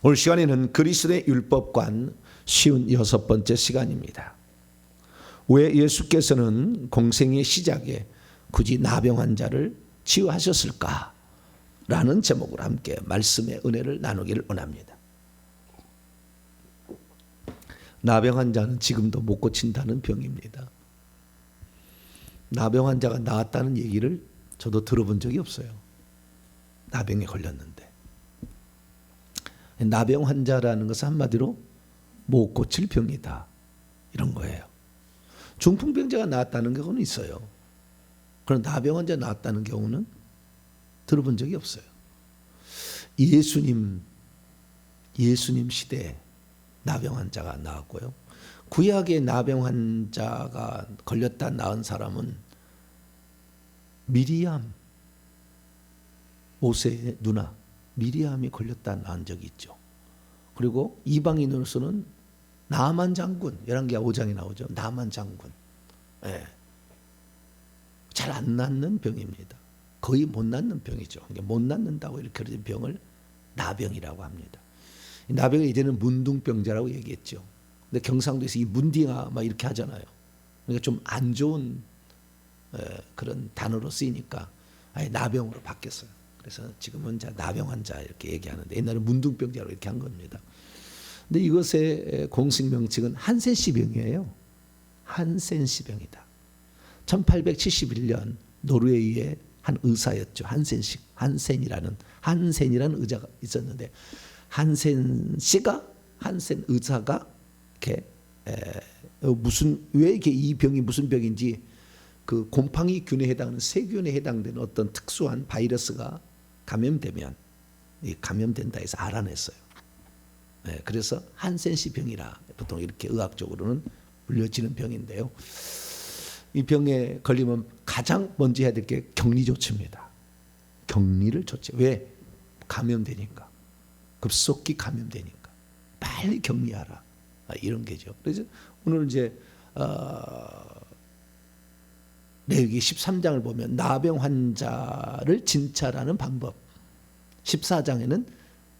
오늘 시간에는 그리스도의 율법관 56번째 시간입니다. 왜 예수께서는 공생의 시작에 굳이 나병 환자를 치유하셨을까? 라는 제목으로 함께 말씀의 은혜를 나누기를 원합니다. 나병 환자는 지금도 못 고친다는 병입니다. 나병 환자가 나았다는 얘기를 저도 들어본 적이 없어요. 나병에 걸렸는데. 나병 환자라는 것은 한마디로 못 고칠 병이다, 이런 거예요. 중풍병자가 나았다는 경우는 있어요. 그런데 나병 환자 나았다는 경우는 들어본 적이 없어요. 예수님 시대에 나병 환자가 나왔고요. 구약의 나병 환자가 걸렸다 나은 사람은 미리암, 모세의 누나 미리암이 걸렸다 나은 적이 있죠. 그리고 이방인으로서는 나만 장군, 열왕기하 5장에 나오죠. 나만 장군. 잘 안 낫는 병입니다. 거의 못 낫는 병이죠. 못 낫는다고 이렇게 그런 병을 나병이라고 합니다. 나병을 이제는 문둥병자라고 얘기했죠. 근데 경상도에서 이 문딩아 막 이렇게 하잖아요. 그러니까 좀 안 좋은 그런 단어로 쓰이니까 아예 나병으로 바뀌었어요. 그래서 지금은 나병 환자 이렇게 얘기하는데 옛날에 문둥병자로 이렇게 한 겁니다. 근데 이것의 공식 명칭은 한센시병이에요. 한센시병이다. 1871년 노르웨이의 한 의사였죠. 한센이라는 의사가 있었는데 한센 의사가 이렇게 왜 이게 이 병이 무슨 병인지 그 곰팡이균에 해당하는 세균에 해당되는 어떤 특수한 바이러스가 감염되면 감염된다 해서 알아냈어요. 그래서 한센시 병이라 보통 이렇게 의학적으로는 불려지는 병인데요. 이 병에 걸리면 가장 먼저 해야 될 게 격리 조치입니다. 격리를 조치. 왜? 감염되니까. 급속히 감염되니까. 빨리 격리하라. 이런 게죠. 그래서 오늘 이제 레위기 13장을 보면 나병 환자를 진찰하는 방법. 14장에는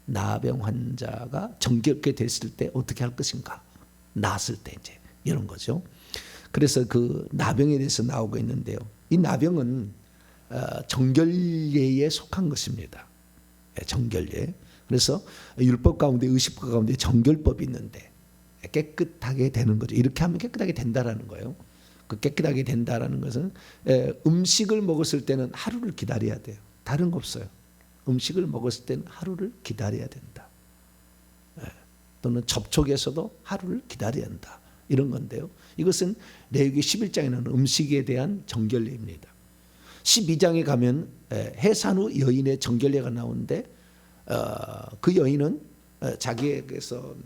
나병 환자가 정결케 됐을 때 어떻게 할 것인가. 나았을 때 이제 이런 거죠. 그래서 그 나병에 대해서 나오고 있는데요. 이 나병은 정결례에 속한 것입니다. 정결례. 그래서 율법 가운데 의식법 가운데 정결법이 있는데 깨끗하게 되는 거죠. 이렇게 하면 깨끗하게 된다라는 거예요. 그 깨끗하게 된다라는 것은 음식을 먹었을 때는 하루를 기다려야 돼요. 다른 거 없어요. 음식을 먹었을 때는 하루를 기다려야 된다. 또는 접촉에서도 하루를 기다려야 한다. 이런 건데요. 이것은 레위기 11장에는 음식에 대한 정결례입니다. 12장에 가면 해산 후 여인의 정결례가 나오는데 그 여인은 자기에게서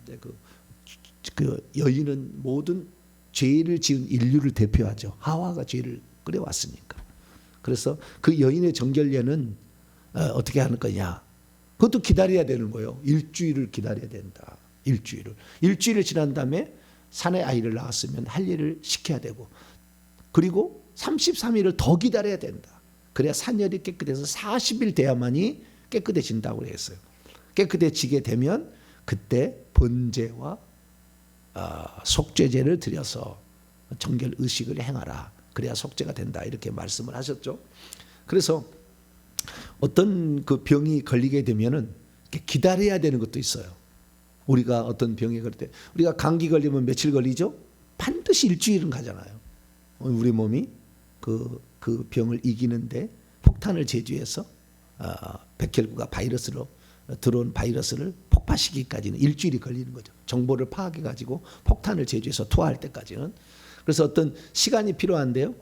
그 여인은 모든 죄를 지은 인류를 대표하죠. 하와가 죄를 끌어왔으니까. 그래서 그 여인의 정결례는 어떻게 하는 거냐. 그것도 기다려야 되는 거예요. 일주일을 기다려야 된다. 일주일을 지난 다음에 산에 아이를 낳았으면 할 일을 시켜야 되고, 그리고 33일을 더 기다려야 된다. 그래야 산열이 깨끗해서 40일 돼야만이 깨끗해진다고 했어요. 깨끗해지게 되면 그때 번제와 속죄제를 드려서 정결 의식을 행하라. 그래야 속죄가 된다. 이렇게 말씀을 하셨죠. 그래서 어떤 그 병이 걸리게 되면은 기다려야 되는 것도 있어요. 우리가 어떤 병에 걸릴 때 우리가 감기 걸리면 며칠 걸리죠? 반드시 일주일은 가잖아요. 우리 몸이 그 병을 이기는데 폭탄을 제조해서 백혈구가 바이러스로 들어온 바이러스를 폭파시키기까지는 일주일이 걸리는 거죠. 정보를 파악해 가지고 폭탄을 제조해서 투하할 때까지는. 그래서 어떤 시간이 필요한데요.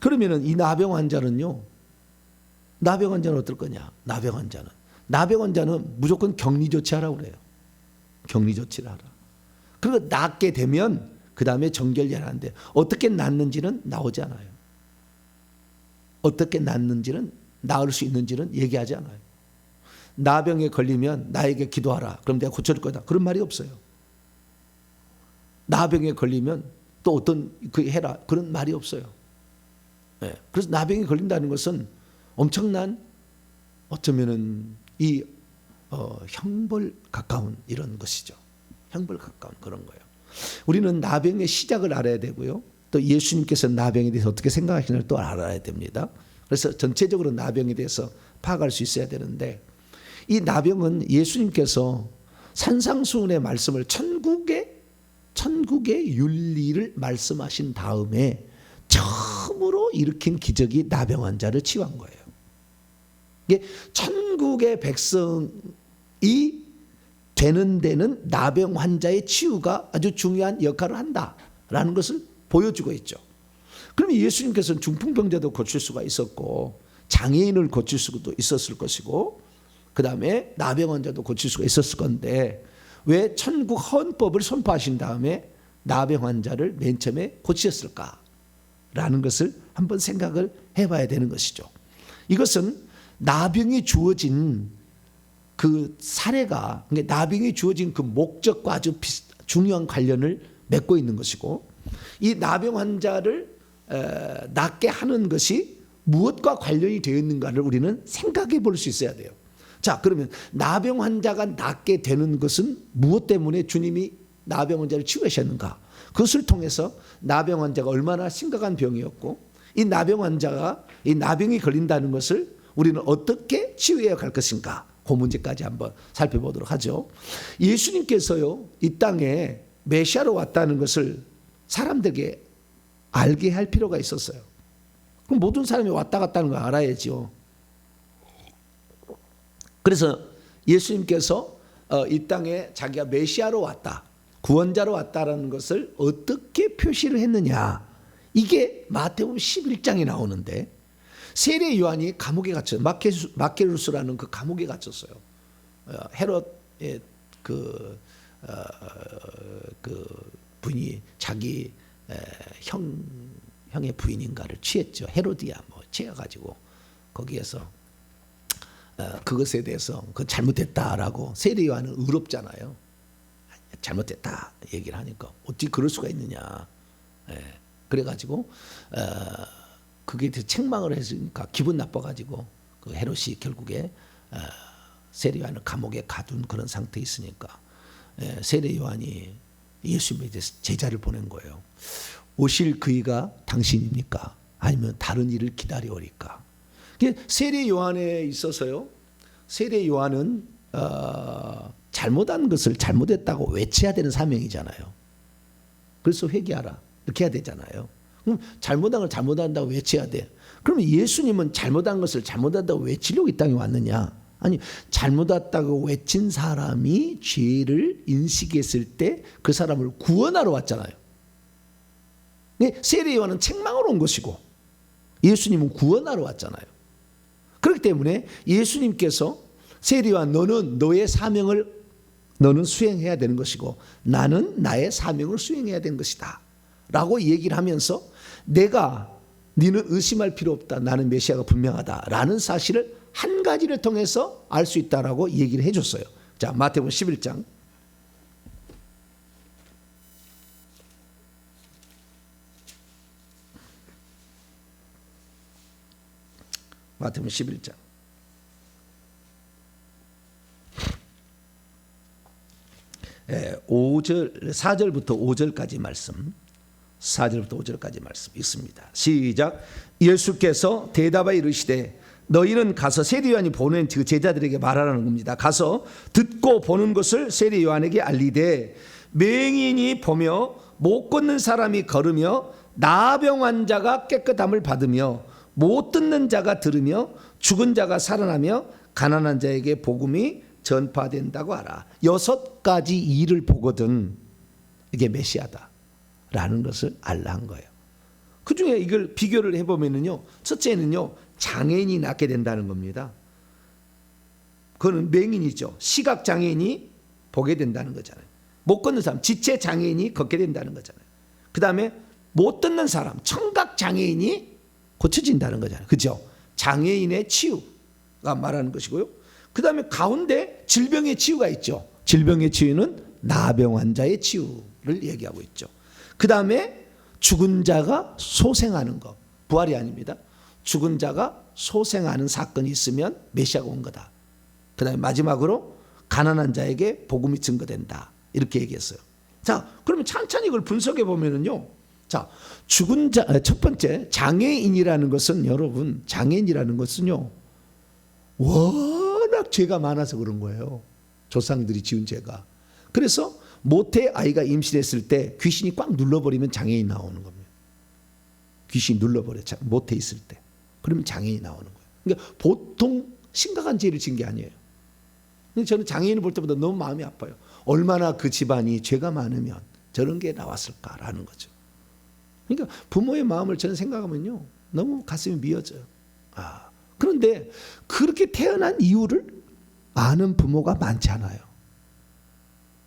그러면은 이 나병 환자는 어떨 거냐? 나병 환자는 무조건 격리 조치하라고 그래요. 격리 조치를 하라. 그리고 낫게 되면 그 다음에 정결례를 하는데 어떻게 낫는지는 나오지 않아요. 어떻게 낫는지는, 나을 수 있는지는 얘기하지 않아요. 나병에 걸리면 나에게 기도하라. 그럼 내가 고쳐줄 거다. 그런 말이 없어요. 나병에 걸리면 또 어떤 그 해라. 그런 말이 없어요. 그래서 나병에 걸린다는 것은 엄청난 어쩌면은 이 형벌 가까운 이런 것이죠. 형벌 가까운 그런 거예요. 우리는 나병의 시작을 알아야 되고요. 또 예수님께서 나병에 대해서 어떻게 생각하시는지 또 알아야 됩니다. 그래서 전체적으로 나병에 대해서 파악할 수 있어야 되는데, 이 나병은 예수님께서 산상수훈의 말씀을 천국의 윤리를 말씀하신 다음에 처음으로 일으킨 기적이 나병 환자를 치유한 거예요. 이게 천국의 백성이 되는 데는 나병 환자의 치유가 아주 중요한 역할을 한다라는 것을 보여주고 있죠. 그러면 예수님께서는 중풍병자도 고칠 수가 있었고, 장애인을 고칠 수도 있었을 것이고, 그 다음에 나병 환자도 고칠 수가 있었을 건데, 왜 천국 헌법을 선포하신 다음에 나병 환자를 맨 처음에 고치셨을까라는 것을 한번 생각을 해봐야 되는 것이죠. 이것은 나병이 주어진 그 사례가, 나병이 주어진 그 목적과 아주 중요한 관련을 맺고 있는 것이고, 이 나병 환자를 낫게 하는 것이 무엇과 관련이 되어 있는가를 우리는 생각해 볼 수 있어야 돼요. 자, 그러면 나병 환자가 낫게 되는 것은 무엇 때문에 주님이 나병 환자를 치유하셨는가? 그것을 통해서 나병 환자가 얼마나 심각한 병이었고, 이 나병 환자가 이 나병이 걸린다는 것을 우리는 어떻게 치유해 갈 것인가? 그 문제까지 한번 살펴보도록 하죠. 예수님께서요, 이 땅에 메시아로 왔다는 것을 사람들에게 알게 할 필요가 있었어요. 그럼 모든 사람이 왔다 갔다는 걸 알아야죠. 그래서 예수님께서 이 땅에 자기가 메시아로 왔다, 구원자로 왔다라는 것을 어떻게 표시를 했느냐, 이게 마태복음 11장에 나오는데, 세례 요한이 감옥에 갇혀 마케루스라는 그 감옥에 갇혔어요. 헤롯의 그 분이 자기 형의 부인인가를 취했죠. 헤로디아 취해가지고 거기에서 그것에 대해서 그 잘못됐다라고, 세례 요한은 의롭잖아요. 잘못됐다 얘기를 하니까 어떻게 그럴 수가 있느냐. 그래가지고 그게 책망을 했으니까 기분 나빠가지고 그 헤롯이 결국에 세례 요한을 감옥에 가둔 그런 상태에 있으니까 세례 요한이 예수님에 대해서 제자를 보낸 거예요. 오실 그이가 당신입니까? 아니면 다른 일을 기다려오리까? 세례 요한에 있어서요, 세례 요한은 잘못한 것을 잘못했다고 외쳐야 되는 사명이잖아요. 그래서 회개하라 이렇게 해야 되잖아요. 그럼 잘못한 걸 잘못한다고 외쳐야 돼. 그러면 예수님은 잘못한 것을 잘못한다고 외치려고 이 땅에 왔느냐? 아니, 잘못했다고 외친 사람이 죄를 인식했을 때 그 사람을 구원하러 왔잖아요. 세례 요한은 책망으로 온 것이고 예수님은 구원하러 왔잖아요. 그렇기 때문에 예수님께서 세례 요한, 너는 너의 사명을 너는 수행해야 되는 것이고 나는 나의 사명을 수행해야 되는 것이다 라고 얘기를 하면서, 내가 너는 의심할 필요 없다, 나는 메시아가 분명하다 라는 사실을 한 가지를 통해서 알 수 있다라고 얘기를 해줬어요. 자, 마태복음 11장 마태복음 11장 4절부터 5절까지 말씀, 4절부터 5절까지 말씀 있습니다. 시작. 예수께서 대답하여 이르시되 너희는 가서 세례 요한이 보낸 그 제자들에게 말하라는 겁니다. 가서 듣고 보는 것을 세례 요한에게 알리되, 맹인이 보며 못 걷는 사람이 걸으며 나병 환자가 깨끗함을 받으며 못 듣는 자가 들으며 죽은 자가 살아나며 가난한 자에게 복음이 전파된다고 하라. 6가지 일을 보거든 이게 메시아다라는 것을 알라 한 거예요. 그 중에 이걸 비교를 해보면요, 첫째는요, 장애인이 낫게 된다는 겁니다. 그거는 맹인이죠. 시각 장애인이 보게 된다는 거잖아요. 못 걷는 사람, 지체 장애인이 걷게 된다는 거잖아요. 그 다음에 못 듣는 사람, 청각 장애인이 고쳐진다는 거잖아요. 그죠? 장애인의 치유가 말하는 것이고요. 그 다음에 가운데 질병의 치유가 있죠. 질병의 치유는 나병 환자의 치유를 얘기하고 있죠. 그 다음에 죽은 자가 소생하는 것, 부활이 아닙니다. 죽은 자가 소생하는 사건이 있으면 메시아가 온 거다. 그 다음에 마지막으로 가난한 자에게 복음이 증거된다. 이렇게 얘기했어요. 자, 그러면 천천히 이걸 분석해 보면은요. 자, 죽은 자, 첫 번째 장애인이라는 것은, 여러분, 장애인이라는 것은요, 워낙 죄가 많아서 그런 거예요. 조상들이 지은 죄가. 그래서 모태 아이가 임신했을 때 귀신이 꽉 눌러버리면 장애인 나오는 겁니다. 귀신이 눌러버려, 모태 있을 때. 그러면 장애인이 나오는 거예요. 그러니까 보통 심각한 죄를 지은 게 아니에요. 저는 장애인을 볼 때마다 너무 마음이 아파요. 얼마나 그 집안이 죄가 많으면 저런 게 나왔을까라는 거죠. 그러니까 부모의 마음을 저는 생각하면요, 너무 가슴이 미어져요. 그런데 그렇게 태어난 이유를 아는 부모가 많지 않아요.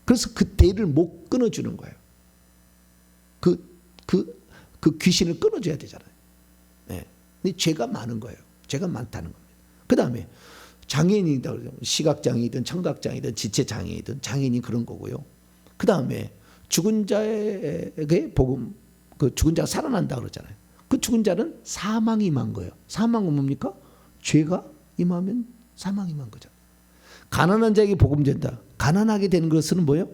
그래서 그 대를 못 끊어주는 거예요. 그 귀신을 끊어줘야 되잖아요. 네. 근데 죄가 많은 거예요. 죄가 많다는 겁니다. 그 다음에 장애인이다, 시각장애이든 청각장애이든 지체장애이든 장애인이 그런 거고요. 그 다음에 죽은 자에게 복음, 그 죽은 자가 살아난다 그러잖아요. 그 죽은 자는 사망이 임한 거예요. 사망은 뭡니까? 죄가 임하면 사망이 임한 거죠. 가난한 자에게 복음 된다. 가난하게 되는 것은 뭐예요?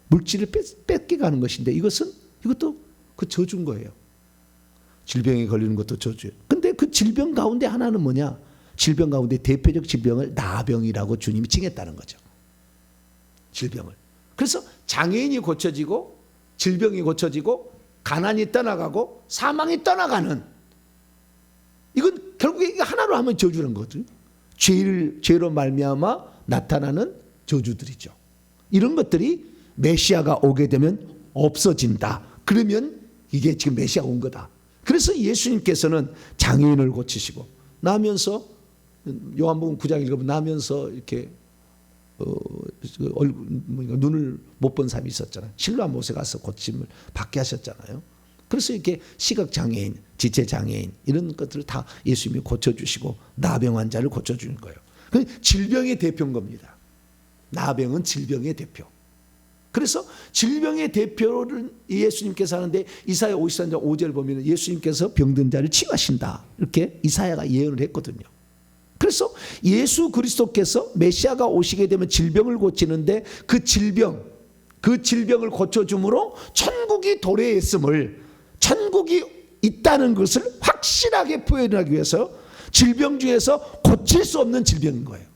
물질을 뺏겨가는 것인데 이것도 그 저주인 거예요. 질병에 걸리는 것도 저주예요. 근데 그 질병 가운데 하나는 뭐냐? 질병 가운데 대표적 질병을 나병이라고 주님이 칭했다는 거죠. 질병을. 그래서 장애인이 고쳐지고 질병이 고쳐지고 가난이 떠나가고 사망이 떠나가는, 이건 결국에 이게 하나로 하면 저주는 거죠. 죄로 말미암아 나타나는 저주들이죠. 이런 것들이 메시아가 오게 되면 없어진다. 그러면 이게 지금 메시아가 온 거다. 그래서 예수님께서는 장애인을 고치시고 나면서, 요한복음 9장 읽어보면 나면서 이렇게 눈을 못 본 사람이 있었잖아요. 실로암 못에 가서 고침을 받게 하셨잖아요. 그래서 이렇게 시각장애인, 지체장애인 이런 것들을 다 예수님이 고쳐주시고 나병 환자를 고쳐주는 거예요. 질병의 대표인 겁니다. 나병은 질병의 대표. 그래서 질병의 대표를 예수님께서 하는데 이사야 53장 5절 보면 예수님께서 병든 자를 치유하신다. 이렇게 이사야가 예언을 했거든요. 그래서 예수 그리스도께서 메시아가 오시게 되면 질병을 고치는데 그 질병을 고쳐줌으로 천국이 도래했음을, 천국이 있다는 것을 확실하게 표현하기 위해서 질병 중에서 고칠 수 없는 질병인 거예요.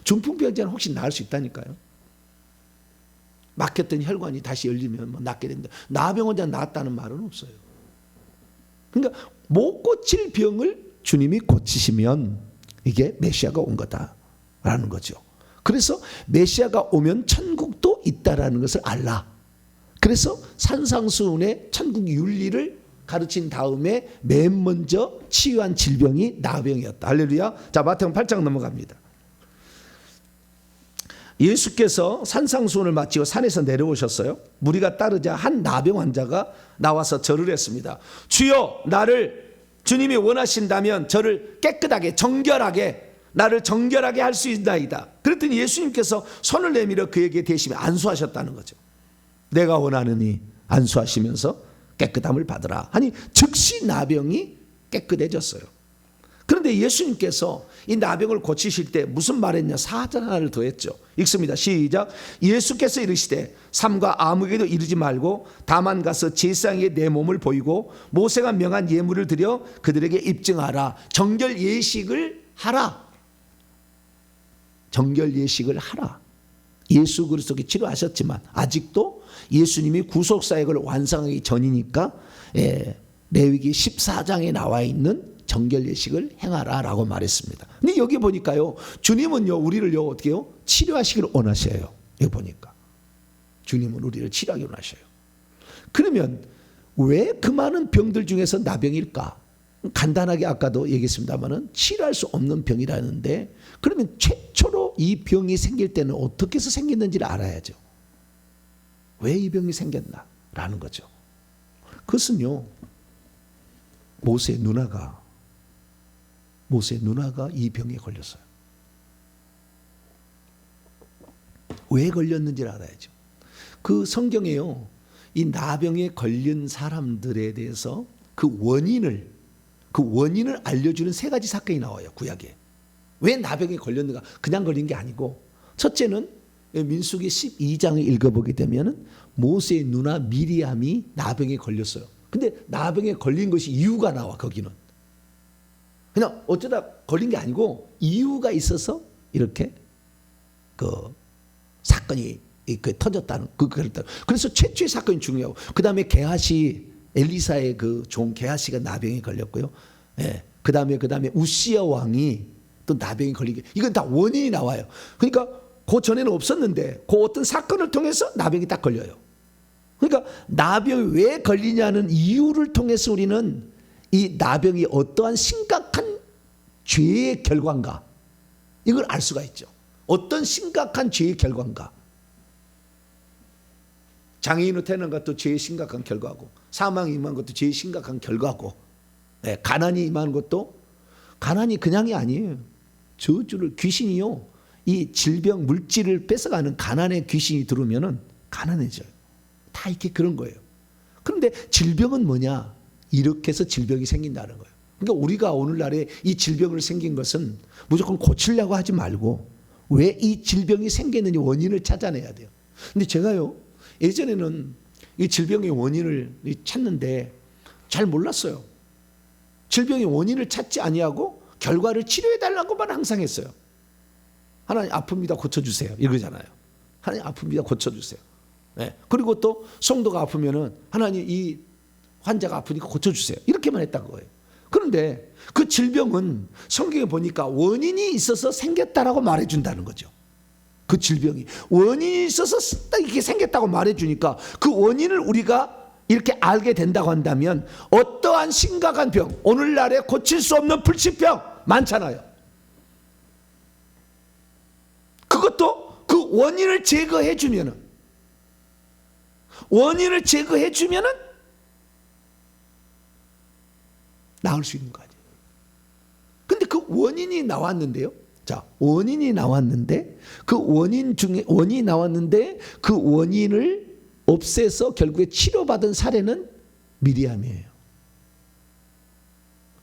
중풍병자는 혹시 나을 수 있다니까요. 막혔던 혈관이 다시 열리면 낫게 된다. 나병 환자 낫다는 말은 없어요. 그러니까 못 고칠 병을 주님이 고치시면 이게 메시아가 온 거다라는 거죠. 그래서 메시아가 오면 천국도 있다라는 것을 알라. 그래서 산상수훈의 천국 윤리를 가르친 다음에 맨 먼저 치유한 질병이 나병이었다. 할렐루야. 자, 마태복음 8장 넘어갑니다. 예수께서 산상수훈을 마치고 산에서 내려오셨어요. 무리가 따르자 한 나병 환자가 나와서 절을 했습니다. 주여, 주님이 원하신다면 저를 깨끗하게 정결하게, 나를 정결하게 할 수 있나이다. 그랬더니 예수님께서 손을 내밀어 그에게 대시며 안수하셨다는 거죠. 내가 원하느니 안수하시면서 깨끗함을 받으라 하니 즉시 나병이 깨끗해졌어요. 그런데 예수님께서 이 나병을 고치실 때 무슨 말했냐? 사절 하나를 더했죠. 읽습니다. 시작. 예수께서 이르시되 삼가 아무에게도 이르지 말고 다만 가서 제사장에게 내 몸을 보이고 모세가 명한 예물을 드려 그들에게 입증하라. 정결 예식을 하라. 정결 예식을 하라. 예수 그리스도께 치료하셨지만 아직도 예수님이 구속사역을 완성하기 전이니까 레위기 14장에 나와 있는 정결 예식을 행하라라고 말했습니다. 근데 여기 보니까요, 주님은요 우리를요 어떻게 해요? 치료하시기를 원하셔요. 여기 보니까 주님은 우리를 치료하기 원하셔요. 그러면 왜 그 많은 병들 중에서 나병일까? 간단하게 아까도 얘기했습니다만은 치료할 수 없는 병이라는데, 그러면 최초로 이 병이 생길 때는 어떻게 해서 생겼는지를 알아야죠. 왜 이 병이 생겼나라는 거죠. 그것은요, 모세의 누나가 이 병에 걸렸어요. 왜 걸렸는지를 알아야죠. 그 성경에요, 이 나병에 걸린 사람들에 대해서 그 원인을 알려주는 세 가지 사건이 나와요. 구약에. 왜 나병에 걸렸는가? 그냥 걸린 게 아니고 첫째는 민수기 12장을 읽어보게 되면 모세의 누나 미리암이 나병에 걸렸어요. 근데 나병에 걸린 것이 이유가 나와. 거기는 그냥 어쩌다 걸린 게 아니고 이유가 있어서 이렇게 그 사건이 터졌다는 그랬다. 그래서 최초의 사건이 중요하고, 그 다음에 게하시, 엘리사의 그 종 게하시가 나병에 걸렸고요. 예. 그 다음에 우시야 왕이 또 나병에 걸리게, 이건 다 원인이 나와요. 그러니까 그 전에는 없었는데 그 어떤 사건을 통해서 나병이 딱 걸려요. 그러니까 나병이 왜 걸리냐는 이유를 통해서 우리는 이 나병이 어떠한 심각한 죄의 결과인가, 이걸 알 수가 있죠. 어떤 심각한 죄의 결과인가. 장애인으로 태어난 것도 죄의 심각한 결과고, 사망이 임한 것도 죄의 심각한 결과고, 가난이 임한 것도, 가난이 그냥이 아니에요. 저주를, 귀신이요, 이 질병 물질을 뺏어가는 가난의 귀신이 들어오면은 가난해져요. 다 이렇게 그런 거예요. 그런데 질병은 뭐냐? 이렇게 해서 질병이 생긴다는 거예요. 그러니까 우리가 오늘날에 이 질병을 생긴 것은 무조건 고치려고 하지 말고 왜 이 질병이 생겼는지 원인을 찾아내야 돼요. 근데 제가요, 예전에는 이 질병의 원인을 찾는데 잘 몰랐어요. 질병의 원인을 찾지 아니하고 결과를 치료해달라고만 항상 했어요. 하나님 아픕니다, 고쳐주세요, 이러잖아요. 하나님 아픕니다, 고쳐주세요. 네. 그리고 또 성도가 아프면은 하나님 이 환자가 아프니까 고쳐주세요, 이렇게만 했다는 거예요. 그런데 그 질병은 성경에 보니까 원인이 있어서 생겼다라고 말해준다는 거죠. 그 질병이 원인이 있어서 이렇게 생겼다고 말해주니까 그 원인을 우리가 이렇게 알게 된다고 한다면 어떠한 심각한 병, 오늘날에 고칠 수 없는 불치병 많잖아요. 그것도 그 원인을 제거해 주면은, 나을 수 있는 거 아니에요. 근데 그 원인이 나왔는데요. 자, 원인이 나왔는데 그 원인이 나왔는데 그 원인을 없애서 결국에 치료받은 사례는 미리암이에요.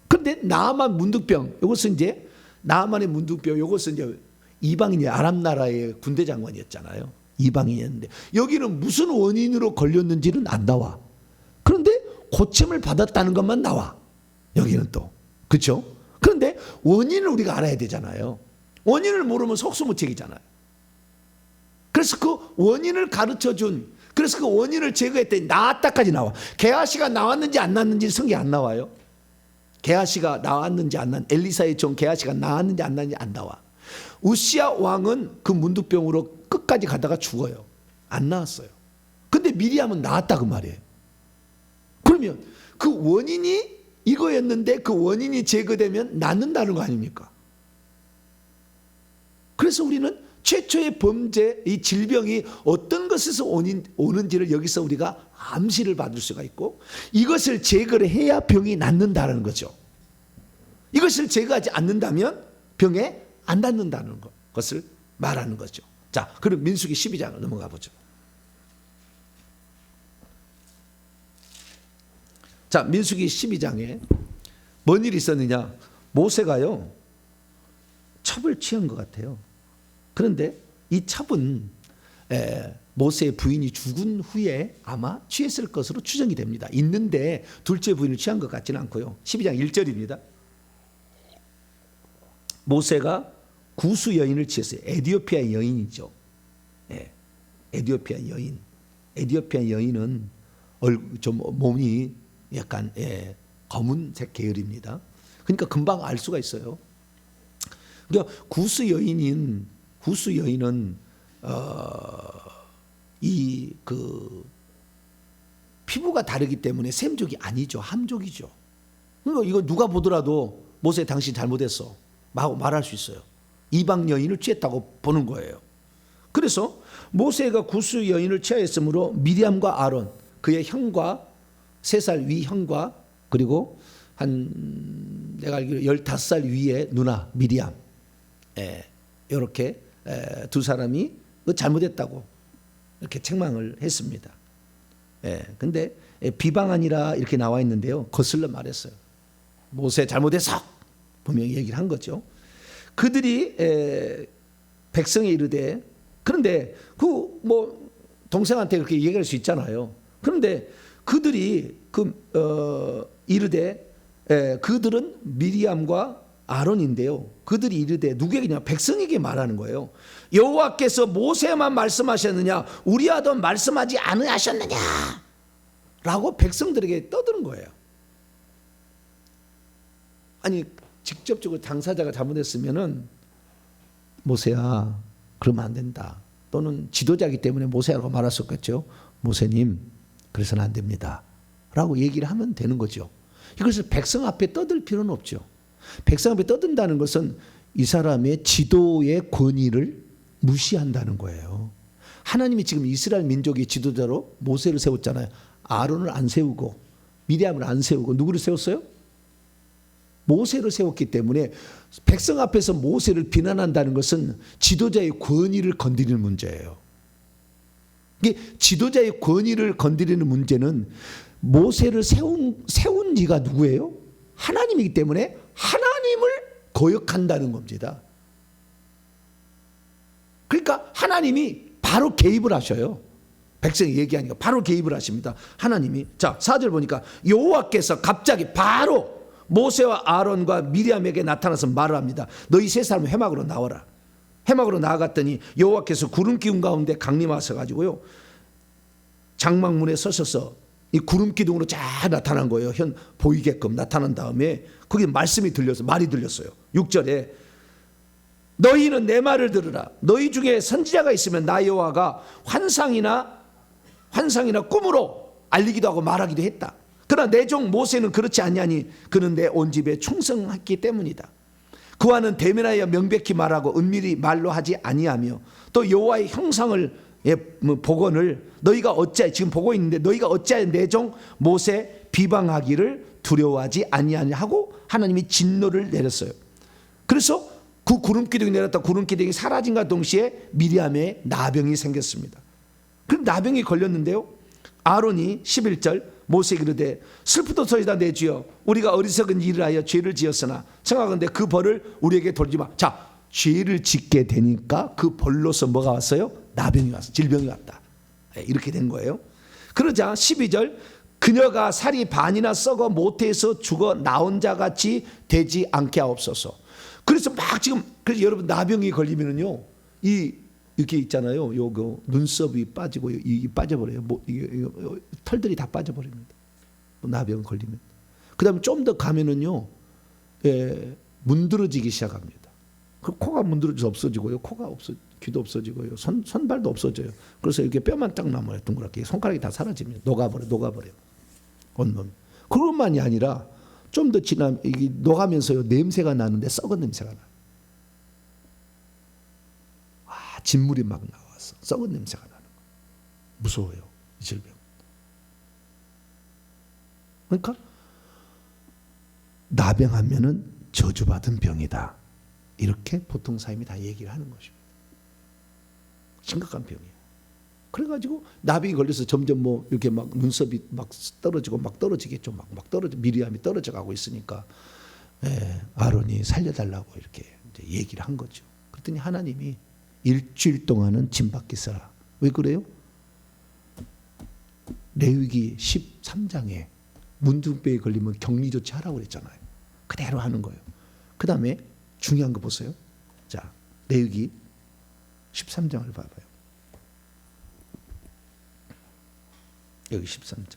그런데 나아만 문둥병, 이것은 이제 나아만의 문둥병, 이것은 이제 이방인이 아람 나라의 군대 장관이었잖아요. 이방인이었는데 여기는 무슨 원인으로 걸렸는지는 안 나와. 그런데 고침을 받았다는 것만 나와. 여기는 또, 그렇죠? 그런데 원인을 우리가 알아야 되잖아요. 원인을 모르면 속수무책이잖아요. 그래서 그 원인을 가르쳐준, 그래서 그 원인을 제거했더니 나았다까지 나와. 게하시가 나왔는지 안 나왔는지 성경에 안 나와요. 게하시가 나왔는지 안 나왔는지, 엘리사의 종 게하시가 나왔는지 안 나왔는지 안 나와. 우시야 왕은 그 문둥병으로 끝까지 가다가 죽어요. 안 나왔어요. 근데 미리암은 나았다 그 말이에요. 그러면 그 원인이 이거였는데 그 원인이 제거되면 낫는다는 거 아닙니까? 그래서 우리는 최초의 범죄, 이 질병이 어떤 것에서 오는지를 여기서 우리가 암시를 받을 수가 있고, 이것을 제거를 해야 병이 낫는다는 거죠. 이것을 제거하지 않는다면 병에 안 낫는다는 것을 말하는 거죠. 자, 그럼 민수기 12장을 넘어가 보죠. 자, 민수기 12장에 뭔 일이 있었느냐? 모세가요, 첩을 취한 것 같아요. 그런데 이 첩은 모세의 부인이 죽은 후에 아마 취했을 것으로 추정이 됩니다. 있는데 둘째 부인을 취한 것 같지는 않고요. 12장 1절입니다. 모세가 구수 여인을 취했어요. 에디오피아 여인이죠. 에디오피아 여인. 에디오피아 여인은 좀 몸이 약간 검은색 계열입니다. 그러니까 금방 알 수가 있어요. 그러니까 구수 여인은 이 그 피부가 다르기 때문에 샘족이 아니죠. 함족이죠. 그러니까 이거 누가 보더라도 모세 당신 잘못했어 하고 말할 수 있어요. 이방 여인을 취했다고 보는 거예요. 그래서 모세가 구수 여인을 취하였으므로 미리암과 아론, 그의 형과 3살 위 형과, 그리고 한 내가 알기로 15살 위의 누나 미리암, 이렇게 두 사람이 잘못했다고 이렇게 책망을 했습니다. 근데 비방하니라 이렇게 나와 있는데요, 거슬러 말했어요. 모세 잘못했어 분명히 얘기를 한 거죠. 그들이 백성이 이르되, 그런데 그 뭐 동생한테 그렇게 얘기할 수 있잖아요. 그런데 그들이 이르되, 그들은 미리암과 아론인데요. 그들이 이르되 누구에게냐? 백성에게 말하는 거예요. 여호와께서 모세만 말씀하셨느냐? 우리와도 말씀하지 않으셨느냐? 라고 백성들에게 떠드는 거예요. 아니, 직접적으로 당사자가 잘못했으면은 모세야, 그러면 안 된다. 또는 지도자이기 때문에 모세라고 말할 수 없겠죠. 모세님, 그래서는 안 됩니다. 라고 얘기를 하면 되는 거죠. 이것을 백성 앞에 떠들 필요는 없죠. 백성 앞에 떠든다는 것은 이 사람의 지도의 권위를 무시한다는 거예요. 하나님이 지금 이스라엘 민족의 지도자로 모세를 세웠잖아요. 아론을 안 세우고 미리암을 안 세우고 누구를 세웠어요? 모세를 세웠기 때문에 백성 앞에서 모세를 비난한다는 것은 지도자의 권위를 건드리는 문제예요. 이게 지도자의 권위를 건드리는 문제는 모세를 세운 이가 누구예요? 하나님이기 때문에 하나님을 거역한다는 겁니다. 그러니까 하나님이 바로 개입을 하셔요. 백성이 얘기하니까 바로 개입을 하십니다. 하나님이. 자, 4절 보니까 여호와께서 갑자기 바로 모세와 아론과 미리암에게 나타나서 말을 합니다. 너희 세 사람 회막으로 나와라. 회막으로 나아갔더니 여호와께서 구름 기둥 가운데 강림하셔 가지고요, 장막문에 서셔서 이 구름 기둥으로 쫙 나타난 거예요. 보이게끔 나타난 다음에 거기 말씀이 들려서 말이 들렸어요. 6절에 너희는 내 말을 들으라. 너희 중에 선지자가 있으면 나 여호와가 환상이나 꿈으로 알리기도 하고 말하기도 했다. 그러나 내 종 모세는 그렇지 아니하니 그는 내 온 집에 충성했기 때문이다. 그와는 대면하여 명백히 말하고 은밀히 말로 하지 아니하며 또 여호와의 형상을 복원을 너희가 어찌하여 지금 보고 있는데 너희가 어찌하여 내 종 모세 비방하기를 두려워하지 아니하냐 하고 하나님이 진노를 내렸어요. 그래서 그 구름기둥이 내렸다. 구름기둥이 사라진과 동시에 미리암의 나병이 생겼습니다. 그럼 나병이 걸렸는데요, 아론이 11절 모세에게 이르되 슬프도소이다 내 주여, 우리가 어리석은 일을 하여 죄를 지었으나 청하건대 그 벌을 우리에게 돌리지 마. 자, 죄를 짓게 되니까 그 벌로서 뭐가 왔어요? 나병이 왔어. 질병이 왔다. 이렇게 된 거예요. 그러자 12절 그녀가 살이 반이나 썩어 모태에서 죽어 나온 자 같이 되지 않게 하옵소서. 그래서 막 지금, 그래서 여러분 나병이 걸리면은요, 이렇게 있잖아요. 요거 눈썹이 빠지고 이 빠져버려요. 털들이 다 빠져버립니다. 나병 걸리면. 그다음에 좀 더 가면은요, 문드러지기 시작합니다. 그 코가 문드러져서 없어지고요, 귀도 없어지고요, 손발도 없어져요. 그래서 이렇게 뼈만 딱 남아요. 동그랗게 손가락이 다 사라집니다. 녹아버려. 온몸. 그것만이 아니라 좀 더 지나면 이게 녹아면서요, 냄새가 나는데 썩은 냄새가 나. 진물이 막 나와서 썩은 냄새가 나는 거예요. 무서워요, 이 질병. 그러니까 나병하면은 저주받은 병이다. 이렇게 보통 사람이 다 얘기를 하는 것입니다. 심각한 병이에요. 그래가지고 나병이 걸려서 점점 뭐 이렇게 막 눈썹이 막 떨어지고 막 떨어지겠죠. 막 떨어져, 미리암이 떨어져 가고 있으니까 아론이 살려달라고 이렇게 이제 얘기를 한 거죠. 그랬더니 하나님이 일주일 동안은 진 밖에 있어라. 왜 그래요? 레위기 13장에 문둥병에 걸리면 격리 조치하라고 그랬잖아요. 그대로 하는 거예요. 그 다음에 중요한 거 보세요. 자, 레위기 13장을 봐봐요. 여기 13장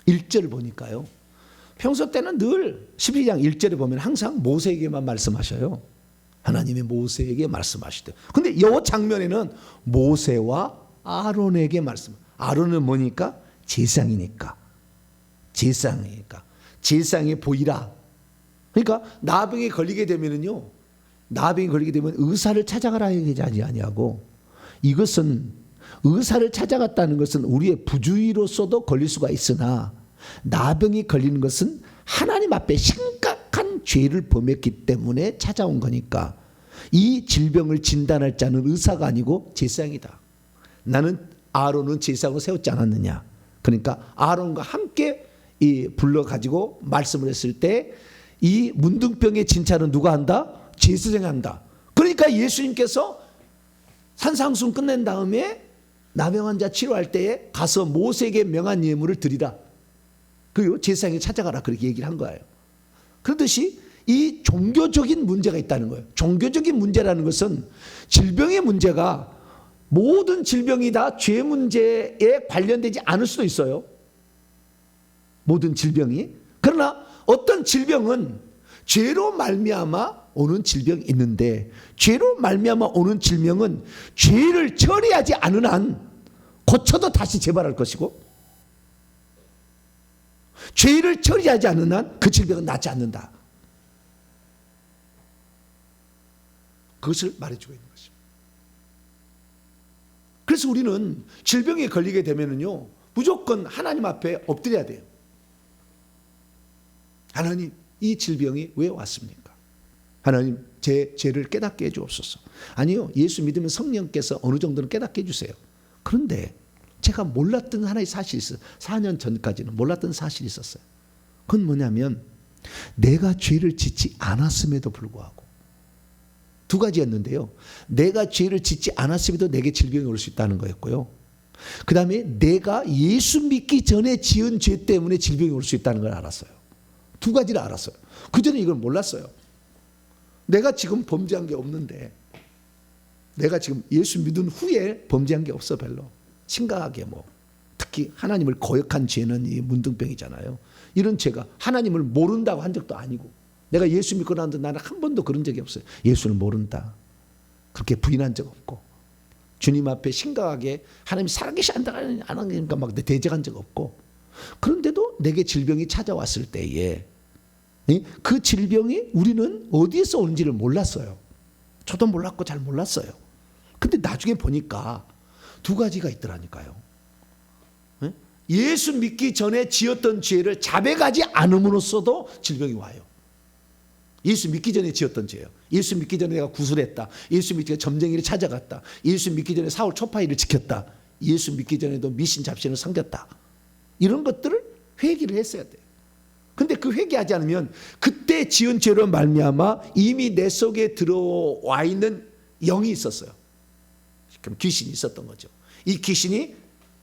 1절을 보니까요, 평소 때는 늘 12장 1절에 보면 항상 모세에게만 말씀하셔요. 하나님이 모세에게 말씀하시대. 근데 이 장면에는 모세와 아론에게 말씀. 아론은 뭐니까? 제사장이니까. 제사장이 보이라. 그러니까 나병에 걸리게 되면은요, 의사를 찾아가라 얘기하지 아니하고, 이것은 의사를 찾아갔다는 것은 우리의 부주의로서도 걸릴 수가 있으나 나병이 걸리는 것은 하나님 앞에 심각한 죄를 범했기 때문에 찾아온 거니까 이 질병을 진단할 자는 의사가 아니고 제사장이다. 나는 아론은 제사장을 세웠지 않았느냐. 그러니까 아론과 함께 불러가지고 말씀을 했을 때 이 문둥병의 진찰은 누가 한다? 제사장이 한다. 그러니까 그러니까 예수님께서 산상수훈 끝낸 다음에 나병 환자 치료할 때에 가서 모세에게 명한 예물을 드리라. 그리고 제사장에 찾아가라. 그렇게 얘기를 한 거예요. 그렇듯이 이 종교적인 문제가 있다는 거예요. 종교적인 문제라는 것은 질병의 문제가 모든 질병이 다 죄 문제에 관련되지 않을 수도 있어요. 모든 질병이. 그러나 어떤 질병은 죄로 말미암아 오는 질병이 있는데, 죄로 말미암아 오는 질병은 죄를 처리하지 않은 한 고쳐도 다시 재발할 것이고, 죄를 처리하지 않는 한 그 질병은 낫지 않는다. 그것을 말해주고 있는 것입니다. 그래서 우리는 질병에 걸리게 되면은요, 무조건 하나님 앞에 엎드려야 돼요. 하나님, 이 질병이 왜 왔습니까? 하나님, 제 죄를 깨닫게 해주옵소서. 아니요, 예수 믿으면 성령께서 어느 정도는 깨닫게 해주세요. 그런데 제가 몰랐던 하나의 사실이 있어요. 4년 전까지는 몰랐던 사실이 있었어요. 그건 뭐냐면, 내가 죄를 짓지 않았음에도 불구하고, 두 가지였는데요. 내가 죄를 짓지 않았음에도 내게 질병이 올 수 있다는 거였고요. 그 다음에 내가 예수 믿기 전에 지은 죄 때문에 질병이 올 수 있다는 걸 알았어요. 두 가지를 알았어요. 그전에 이걸 몰랐어요. 내가 지금 범죄한 게 없는데, 내가 지금 예수 믿은 후에 범죄한 게 없어. 별로 심각하게 특히 하나님을 거역한 죄는 이 문둥병이잖아요. 이런 죄가 하나님을 모른다고 한 적도 아니고, 내가 예수 믿고 나는데 나는 한 번도 그런 적이 없어요. 예수를 모른다 그렇게 부인한 적 없고, 주님 앞에 심각하게 하나님 살아계시 안 하니까 막 대적한 적 없고, 그런데도 내게 질병이 찾아왔을 때에 그 질병이 우리는 어디에서 오는지를 몰랐어요. 저도 몰랐고 잘 몰랐어요. 근데 나중에 보니까 두 가지가 있더라니까요. 예수 믿기 전에 지었던 죄를 자백하지 않음으로써도 질병이 와요. 예수 믿기 전에 지었던 죄예요. 예수 믿기 전에 내가 구술했다. 예수 믿기 전에 점쟁이를 찾아갔다. 예수 믿기 전에 사울 초파이를 지켰다. 예수 믿기 전에도 미신 잡신을 섬겼다. 이런 것들을 회개를 했어야 돼요. 근데 그 회개하지 않으면 그때 지은 죄로 말미암아 이미 내 속에 들어와 있는 영이 있었어요. 그럼 귀신이 있었던 거죠. 이 귀신이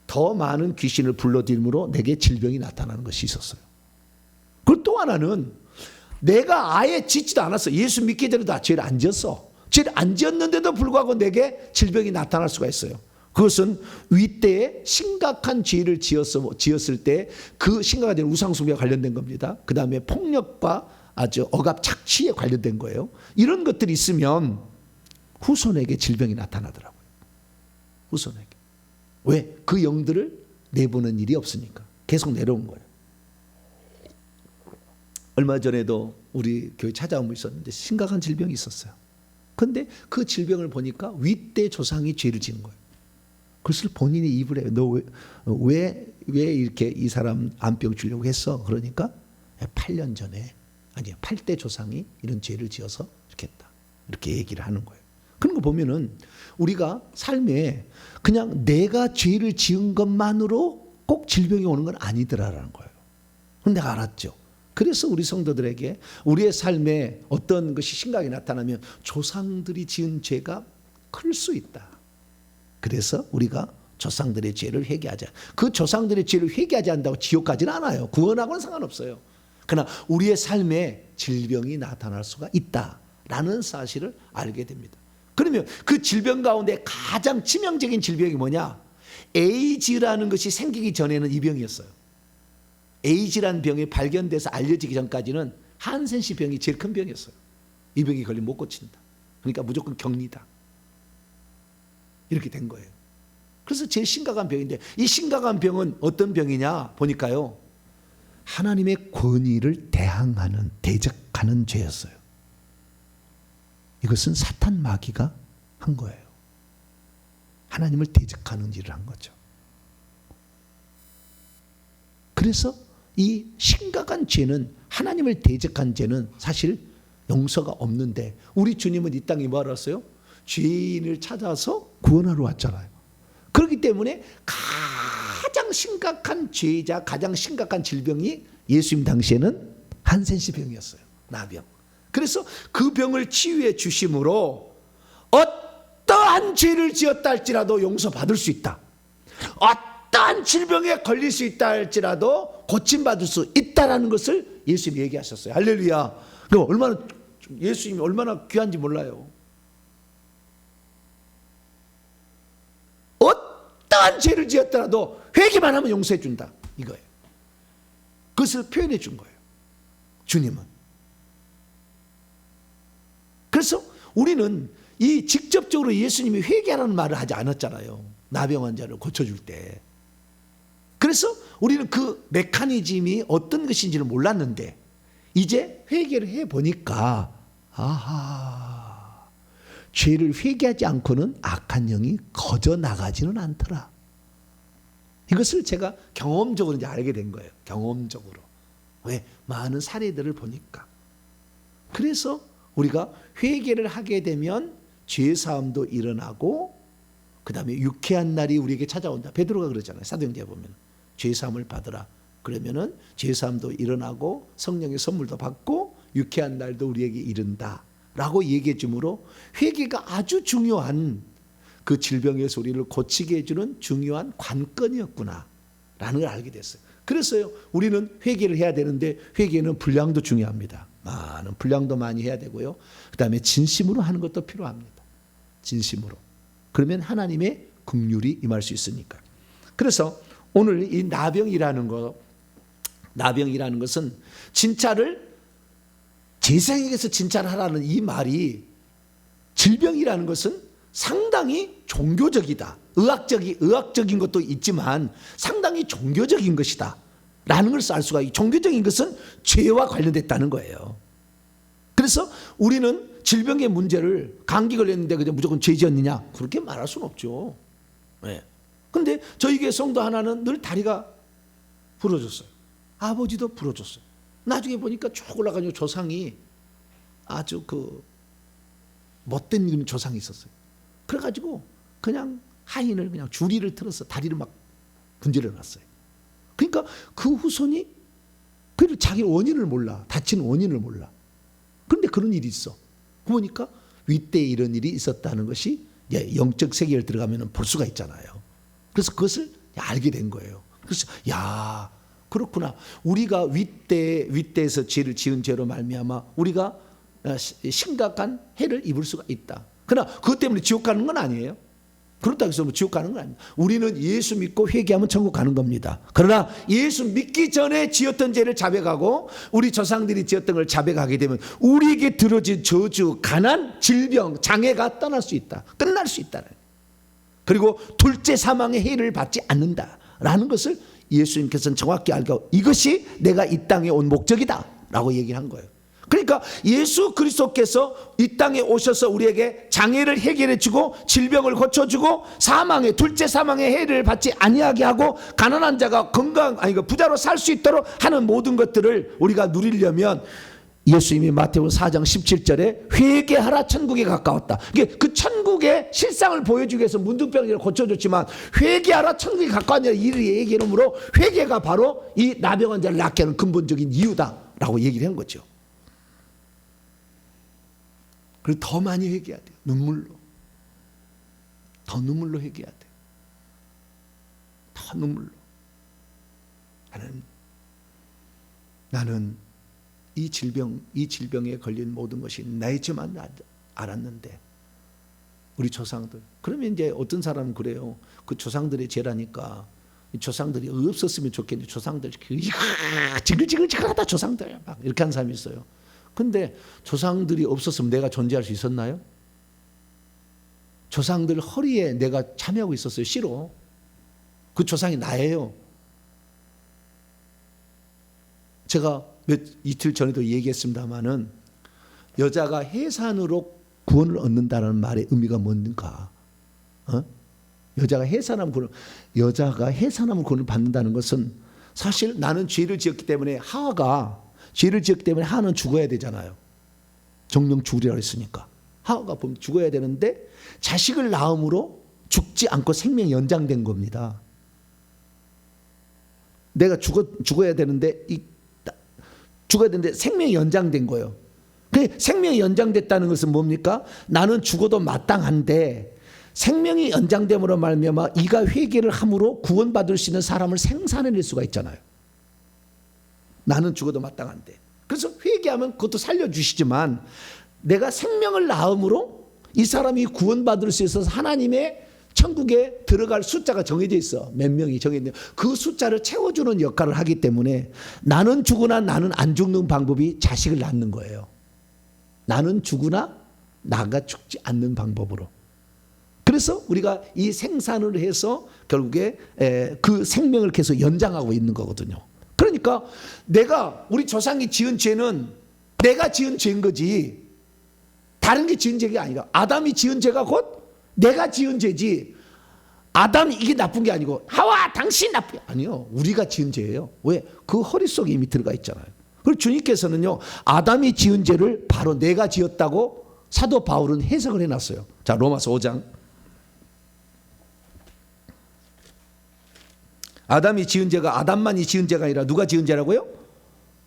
더 많은 귀신을 불러들임으로 내게 질병이 나타나는 것이 있었어요. 그리고 또 하나는 내가 아예 짓지도 않았어. 예수 믿기 전에도 죄를 안 지었어. 죄를 안 지었는데도 불구하고 내게 질병이 나타날 수가 있어요. 그것은 윗대에 심각한 죄를 지었을 때 그 심각한 죄는 우상숭배와 관련된 겁니다. 그 다음에 폭력과 아주 억압 착취에 관련된 거예요. 이런 것들이 있으면 후손에게 질병이 나타나더라고요. 후손에게. 왜? 그 영들을 내보는 일이 없으니까. 계속 내려온 거예요. 얼마 전에도 우리 교회 찾아온 분 있었는데 심각한 질병이 있었어요. 그런데 그 질병을 보니까 윗대 조상이 죄를 지은 거예요. 그것을 본인이 입을 해요. 너 왜 이렇게 이 사람 암병 주려고 했어? 그러니까 8년 전에, 아니 8대 조상이 이런 죄를 지어서 이렇게 했다. 이렇게 얘기를 하는 거예요. 그런 거 보면은 우리가 삶에 그냥 내가 죄를 지은 것만으로 꼭 질병이 오는 건 아니더라라는 거예요. 그건 내가 알았죠. 그래서 우리 성도들에게 우리의 삶에 어떤 것이 심각하게 나타나면 조상들이 지은 죄가 클 수 있다. 그래서 우리가 조상들의 죄를 회개하자. 그 조상들의 죄를 회개하지 않는다고 지옥 가지는 않아요. 구원하고는 상관없어요. 그러나 우리의 삶에 질병이 나타날 수가 있다라는 사실을 알게 됩니다. 그러면 그 질병 가운데 가장 치명적인 질병이 뭐냐? 에이즈라는 것이 생기기 전에는 이 병이었어요. 에이즈라는 병이 발견돼서 알려지기 전까지는 한센시 병이 제일 큰 병이었어요. 이 병이 걸리면 못 고친다. 그러니까 무조건 격리다. 이렇게 된 거예요. 그래서 제일 심각한 병인데, 이 심각한 병은 어떤 병이냐 보니까요, 하나님의 권위를 대적하는 죄였어요. 이것은 사탄 마귀가 한 거예요. 하나님을 대적하는 일을 한 거죠. 그래서 이 심각한 죄는, 하나님을 대적한 죄는 사실 용서가 없는데, 우리 주님은 이 땅에 뭐 하러 왔어요? 죄인을 찾아서 구원하러 왔잖아요. 그렇기 때문에 가장 심각한 죄자, 가장 심각한 질병이 예수님 당시에는 한센시 병이었어요. 나병. 그래서 그 병을 치유해 주심으로 어떠한 죄를 지었다 할지라도 용서받을 수 있다. 어떠한 질병에 걸릴 수 있다 할지라도 고침받을 수 있다라는 것을 예수님이 얘기하셨어요. 할렐루야. 그럼 얼마나 예수님이 얼마나 귀한지 몰라요. 어떠한 죄를 지었더라도 회개만 하면 용서해 준다. 이거예요. 그것을 표현해 준 거예요. 주님은. 그래서 우리는 이 직접적으로 예수님이 회개하라는 말을 하지 않았잖아요. 나병 환자를 고쳐줄 때. 그래서 우리는 그 메커니즘이 어떤 것인지를 몰랐는데 이제 회개를 해보니까 아하, 죄를 회개하지 않고는 악한 영이 거저 나가지는 않더라. 이것을 제가 경험적으로 이제 알게 된 거예요. 경험적으로. 왜? 많은 사례들을 보니까. 그래서 우리가 회개를 하게 되면 죄사함도 일어나고 그 다음에 유쾌한 날이 우리에게 찾아온다. 베드로가 그러잖아요. 사도행전에 보면 죄사함을 받으라. 그러면은 죄사함도 일어나고 성령의 선물도 받고 유쾌한 날도 우리에게 이른다 라고 얘기해 주므로 회개가 아주 중요한 그 질병에서 우리를 고치게 해주는 중요한 관건이었구나 라는 걸 알게 됐어요. 그래서요 우리는 회개를 해야 되는데 회개는 분량도 중요합니다. 많은 분량도 많이 해야 되고요. 그 다음에 진심으로 하는 것도 필요합니다. 진심으로. 그러면 하나님의 긍휼이 임할 수 있으니까. 그래서 오늘 이 나병이라는 것은 진짜를 제사장에게서 진짜를 하라는 이 말이 질병이라는 것은 상당히 종교적이다. 의학적인 것도 있지만 상당히 종교적인 것이다. 라는 것을 알 수가 있고 종교적인 것은 죄와 관련됐다는 거예요. 그래서 우리는 질병의 문제를 감기 걸렸는데 그냥 무조건 죄 지었느냐 그렇게 말할 수는 없죠. 네. 근데 저희 교회 성도 하나는 늘 다리가 부러졌어요. 아버지도 부러졌어요. 나중에 보니까 쭉 올라가지고 조상이 아주 그 못된 조상이 있었어요. 그래가지고 그냥 하인을 그냥 주리를 틀어서 다리를 막 분질러 놨어요. 그러니까 그 후손이 그래도 자기 원인을 몰라. 다친 원인을 몰라. 그런데 그런 일이 있어. 보니까 윗대에 이런 일이 있었다는 것이 영적 세계를 들어가면 볼 수가 있잖아요. 그래서 그것을 알게 된 거예요. 그래서 야 그렇구나. 우리가 윗대에서 죄를 지은 죄로 말미암아 우리가 심각한 해를 입을 수가 있다. 그러나 그것 때문에 지옥 가는 건 아니에요. 그렇다고 해서 지옥 가는 건 아닙니다. 우리는 예수 믿고 회개하면 천국 가는 겁니다. 그러나 예수 믿기 전에 지었던 죄를 자백하고 우리 조상들이 지었던 걸 자백하게 되면 우리에게 들어진 저주, 가난, 질병, 장애가 떠날 수 있다. 끝날 수 있다. 그리고 둘째 사망의 해를 받지 않는다라는 것을 예수님께서는 정확히 알고 이것이 내가 이 땅에 온 목적이다 라고 얘기를 한 거예요. 그러니까 예수 그리스도께서 이 땅에 오셔서 우리에게 장애를 해결해 주고 질병을 고쳐주고 둘째 사망의 해를 받지 아니하게 하고 가난한 자가 부자로 살 수 있도록 하는 모든 것들을 우리가 누리려면 예수님이 마태복음 4장 17절에 회개하라 천국에 가까웠다. 그 천국의 실상을 보여주기 위해서 문둥병을 고쳐줬지만 회개하라 천국에 가까웠냐 이를 얘기하므로 회개가 바로 이 나병 환자를 낫게 하는 근본적인 이유다라고 얘기를 한 거죠. 그리고 더 많이 회개해야 돼요. 더 눈물로 회개해야 돼요. 더 눈물로. 나는 이 질병에 걸린 모든 것이 나의 죄만 알았는데 우리 조상들. 그러면 이제 어떤 사람은 그래요. 그 조상들의 죄라니까 조상들이 없었으면 좋겠는데 조상들 지글지글하다 조상들 막 이렇게 하는 사람이 있어요. 근데 조상들이 없었으면 내가 존재할 수 있었나요? 조상들 허리에 내가 참여하고 있었어요. 싫어. 그 조상이 나예요. 제가 이틀 전에도 얘기했습니다마는 여자가 해산으로 구원을 얻는다는 말의 의미가 뭔가? 여자가 해산하면 구원을 받는다는 것은 사실 나는 죄를 지었기 때문에 하와는 죽어야 되잖아요. 정령 죽으리라 했으니까 하와가 죽어야 되는데 자식을 낳음으로 죽지 않고 생명이 연장된 겁니다. 내가 죽어야 되는데 생명이 연장된 거예요. 생명이 연장됐다는 것은 뭡니까? 나는 죽어도 마땅한데 생명이 연장됨으로 말미암아 이가 회개를 함으로 구원받을 수 있는 사람을 생산해낼 수가 있잖아요. 나는 죽어도 마땅한데. 그래서 회개하면 그것도 살려주시지만 내가 생명을 낳음으로 이 사람이 구원받을 수 있어서 하나님의 천국에 들어갈 숫자가 정해져 있어. 몇 명이 정해져 있는데 그 숫자를 채워주는 역할을 하기 때문에 나는 죽으나 나는 안 죽는 방법이 자식을 낳는 거예요. 나는 죽으나 나가 죽지 않는 방법으로. 그래서 우리가 이 생산을 해서 결국에 그 생명을 계속 연장하고 있는 거거든요. 그러니까 우리 조상이 지은 죄는 내가 지은 죄인 거지 다른 게 지은 죄가 아니라 아담이 지은 죄가 곧 내가 지은 죄지 아담이 이게 나쁜 게 아니고 하와 당신 나쁜 게 아니요. 우리가 지은 죄예요. 왜? 그 허리 속에 이미 들어가 있잖아요. 그리고 주님께서는요 아담이 지은 죄를 바로 내가 지었다고 사도 바울은 해석을 해놨어요. 자, 로마서 5장. 아담이 지은 죄가 아담만이 지은 죄가 아니라 누가 지은 죄라고요?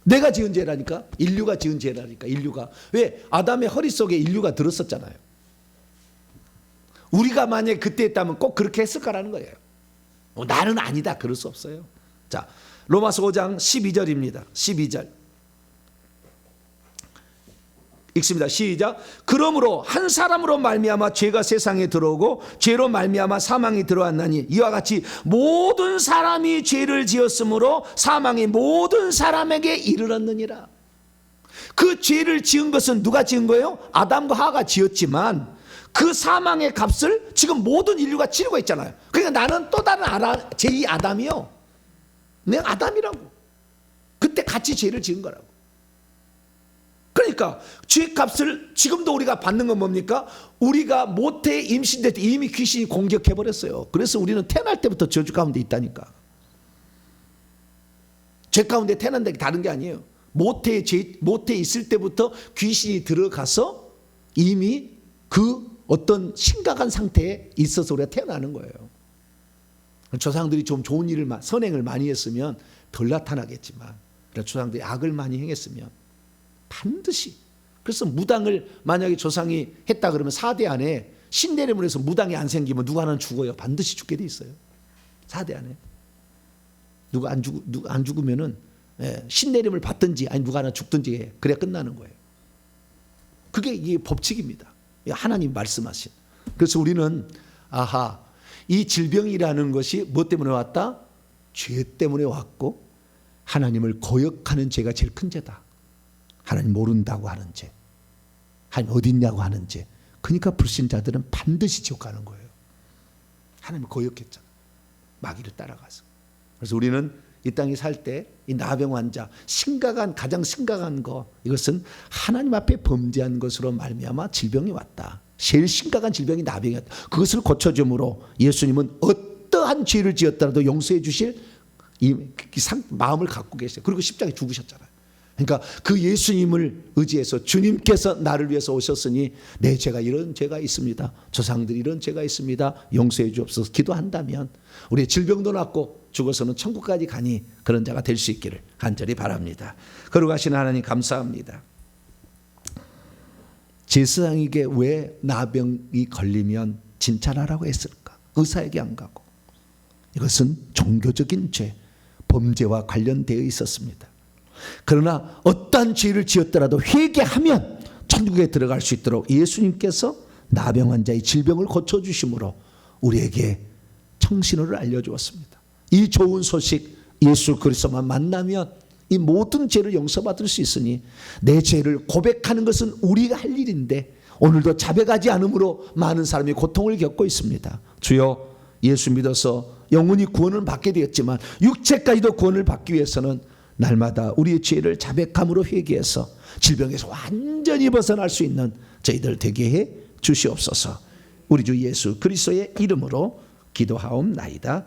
내가 지은 죄라니까. 인류가 지은 죄라니까. 인류가. 왜? 아담의 허리 속에 인류가 들었었잖아요. 우리가 만약에 그때 했다면 꼭 그렇게 했을까라는 거예요. 나는 아니다. 그럴 수 없어요. 자, 로마서 5장 12절입니다. 12절. 읽습니다. 시작. 그러므로 한 사람으로 말미암아 죄가 세상에 들어오고 죄로 말미암아 사망이 들어왔나니 이와 같이 모든 사람이 죄를 지었으므로 사망이 모든 사람에게 이르렀느니라. 그 죄를 지은 것은 누가 지은 거예요? 아담과 하와가 지었지만 그 사망의 값을 지금 모든 인류가 치르고 있잖아요. 그러니까 나는 또 다른 제2 아담이요. 내가 아담이라고. 그때 같이 죄를 지은 거라고. 그러니까 죄값을 지금도 우리가 받는 건 뭡니까? 우리가 모태에 임신될 때 이미 귀신이 공격해버렸어요. 그래서 우리는 태어날 때부터 저주 가운데 있다니까. 죄 가운데 태어난다는 게 다른 게 아니에요. 모태에 있을 때부터 귀신이 들어가서 이미 그 어떤 심각한 상태에 있어서 우리가 태어나는 거예요. 조상들이 좀 좋은 일을 선행을 많이 했으면 덜 나타나겠지만 조상들이 악을 많이 행했으면 반드시. 그래서 무당을 만약에 조상이 했다 그러면 4대 안에 신내림을 해서 무당이 안 생기면 누가 하나는 죽어요. 반드시 죽게 돼 있어요. 4대 안에. 누가 안 죽으면은 신내림을 받든지 아니 누가 하나 죽든지 해. 그래야 끝나는 거예요. 그게 이게 법칙입니다. 하나님 말씀하신. 그래서 우리는 이 질병이라는 것이 뭐 때문에 왔다? 죄 때문에 왔고 하나님을 거역하는 죄가 제일 큰 죄다. 하나님 모른다고 하는 죄, 하나님 어디 있냐고 하는 죄. 그러니까 불신자들은 반드시 지옥 가는 거예요. 하나님을 거역했잖아. 마귀를 따라가서. 그래서 우리는 이 땅에 살 때 이 나병 환자 가장 심각한 거 이것은 하나님 앞에 범죄한 것으로 말미암아 질병이 왔다. 제일 심각한 질병이 나병이었다. 그것을 고쳐줌으로 예수님은 어떠한 죄를 지었더라도 용서해 주실 마음을 갖고 계세요. 그리고 십자가에 죽으셨잖아요. 그러니까 그 예수님을 의지해서 주님께서 나를 위해서 오셨으니 내 죄가 이런 죄가 있습니다. 조상들이 이런 죄가 있습니다. 용서해 주옵소서 기도한다면 우리의 질병도 낫고 죽어서는 천국까지 가니 그런 자가 될 수 있기를 간절히 바랍니다. 거룩하신 하나님 감사합니다. 제사장에게 왜 나병이 걸리면 진찰하라고 했을까? 의사에게 안 가고. 이것은 종교적인 죄, 범죄와 관련되어 있었습니다. 그러나 어떠한 죄를 지었더라도 회개하면 천국에 들어갈 수 있도록 예수님께서 나병 환자의 질병을 고쳐주심으로 우리에게 청신호를 알려주었습니다. 이 좋은 소식 예수 그리스도만 만나면 이 모든 죄를 용서받을 수 있으니 내 죄를 고백하는 것은 우리가 할 일인데 오늘도 자백하지 않으므로 많은 사람이 고통을 겪고 있습니다. 주여 예수 믿어서 영혼이 구원을 받게 되었지만 육체까지도 구원을 받기 위해서는 날마다 우리의 죄를 자백함으로 회개해서 질병에서 완전히 벗어날 수 있는 저희들 되게 해 주시옵소서. 우리 주 예수 그리스도의 이름으로 기도하옵나이다.